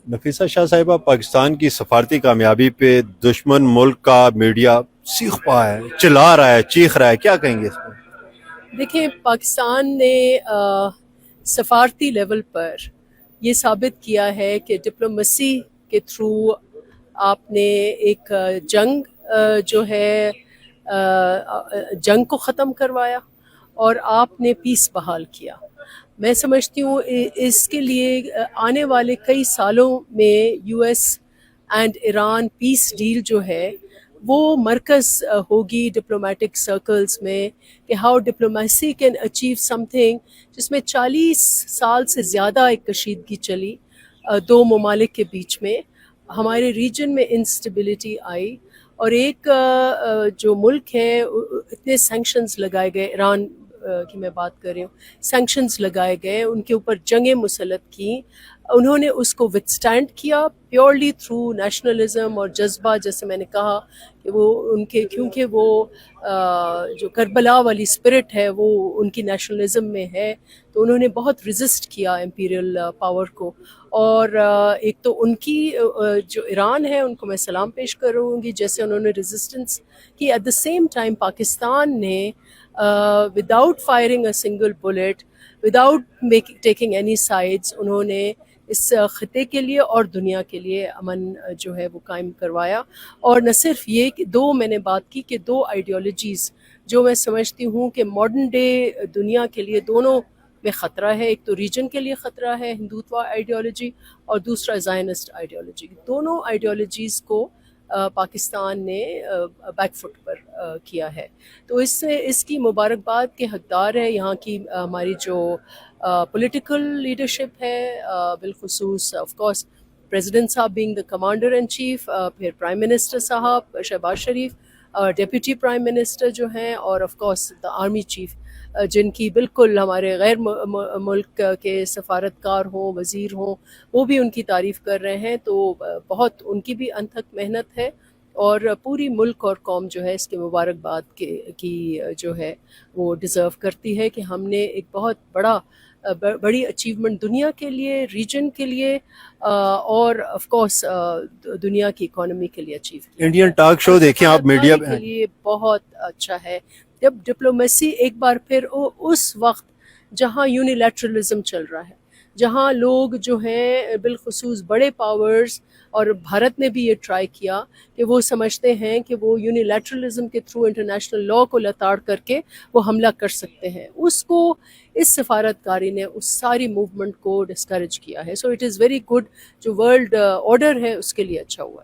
نفیسہ شاہ صاحبہ، پاکستان کی سفارتی کامیابی پہ دشمن ملک کا میڈیا سیخ پا ہے، چلا رہا ہے، چیخ رہا ہے، کیا کہیں گے اس پہ؟ دیکھیں، پاکستان نے سفارتی لیول پر یہ ثابت کیا ہے کہ ڈپلومیسی کے تھرو آپ نے ایک جنگ جو ہے جنگ کو ختم کروایا اور آپ نے پیس بحال کیا۔ میں سمجھتی ہوں اس کے لیے آنے والے کئی سالوں میں U S and Iran peace deal جو ہے وہ مرکز ہوگی ڈپلومیٹک سرکلز میں کہ how diplomacy can achieve something, جس میں 40 سال سے زیادہ ایک کشیدگی چلی دو ممالک کے بیچ میں، ہمارے ریجن میں انسٹیبلٹی آئی، اور ایک جو ملک ہے اتنے سینکشنز لگائے گئے، ایران کی میں بات کر رہی ہوں، سینکشنز لگائے گئے، ان کے اوپر جنگیں مسلط کیں، انہوں نے اس کو وتھسٹینڈ کیا پیورلی تھرو نیشنلزم اور جذبہ، جیسے میں نے کہا کہ وہ ان کے کیونکہ وہ جو کربلا والی اسپرٹ ہے وہ ان کی نیشنلزم میں ہے، تو انہوں نے بہت ریزسٹ کیا امپیریل پاور کو۔ اور ایک تو ان کی جو ایران ہے ان کو میں سلام پیش کروں گی، جیسے انہوں نے ریزسٹنس کی، at the same time Pakistan نے without firing a single bullet, without taking any sides, انہوں نے اس خطے کے لیے اور دنیا کے لیے امن جو ہے وہ قائم کروایا۔ اور نہ صرف یہ کہ میں نے بات کی کہ دو آئیڈیالوجیز جو میں سمجھتی ہوں کہ ماڈرن ڈے دنیا کے لیے دونوں میں خطرہ ہے، ایک تو ریجن کے لیے خطرہ ہے ہندوتوا آئیڈیالوجی، اور دوسرا زائنسٹ آئیڈیالوجی، دونوں آئیڈیالوجیز کو پاکستان نے بیک فٹ پر کیا ہے۔ تو اس کی مبارکباد کے حقدار ہے یہاں کی ہماری جو پولیٹیکل لیڈرشپ ہے، بالخصوص آف کورس پریزیڈنٹ صاحب being the commander in chief, پھر پرائم منسٹر صاحب شہباز شریف، ڈیپٹی پرائم منسٹر جو ہیں، اور of course the army chief, جن کی بالکل ہمارے غیر ملک کے سفارتکار ہوں، وزیر ہوں، وہ بھی ان کی تعریف کر رہے ہیں۔ تو بہت ان کی بھی انتھک محنت ہے، اور پوری ملک اور قوم جو ہے اس کے مبارکباد کی جو ہے وہ ڈیزرو کرتی ہے کہ ہم نے ایک بہت بڑی اچیومنٹ دنیا کے لیے، ریجن کے لیے، اور آف کورس دنیا کی اکانومی کے لیے اچیو کیا انڈین ہے۔ ٹاک اور شو دیکھیں آپ میڈیا سفارتکاری کے لیے بہت اچھا ہے جب ڈپلومیسی ایک بار پھر اس وقت جہاں یونیلیٹرلزم چل رہا ہے، جہاں لوگ جو ہیں بالخصوص بڑے پاورز، اور بھارت نے بھی یہ ٹرائی کیا کہ وہ سمجھتے ہیں کہ وہ یونیلیٹرلزم کے تھرو انٹرنیشنل لا کو لتاڑ کر کے وہ حملہ کر سکتے ہیں، اس کو اس سفارتکاری نے اس ساری موومنٹ کو ڈسکریج کیا ہے۔ So it is very good, جو ورلڈ آرڈر ہے اس کے لیے اچھا ہوا ہے۔